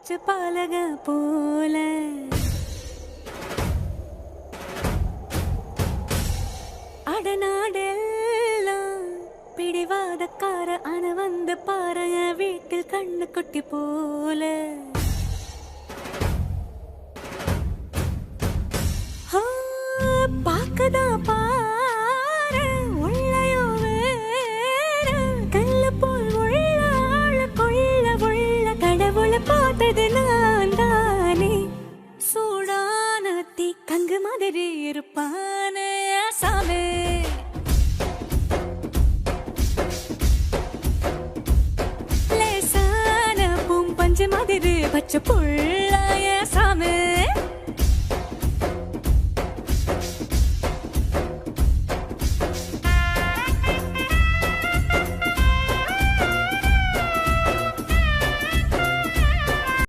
வச்ச பலக போல அடநாடெல்லாம் பிடிவாதக்கார அன வந்து பாறைய வீட்டில் கண்ணு குட்டி போல பாக்கதா பாரு உள்ளயோ வேற கல்லு போல் உள்ள கொள்ள உள்ள கடவுளை பார்த்தது நான் தானே சூடான தீ கங்கு மாதிரி இருப்பானே சாமே லேசான பூம் பஞ்சு மாதிரி பச்சை புல்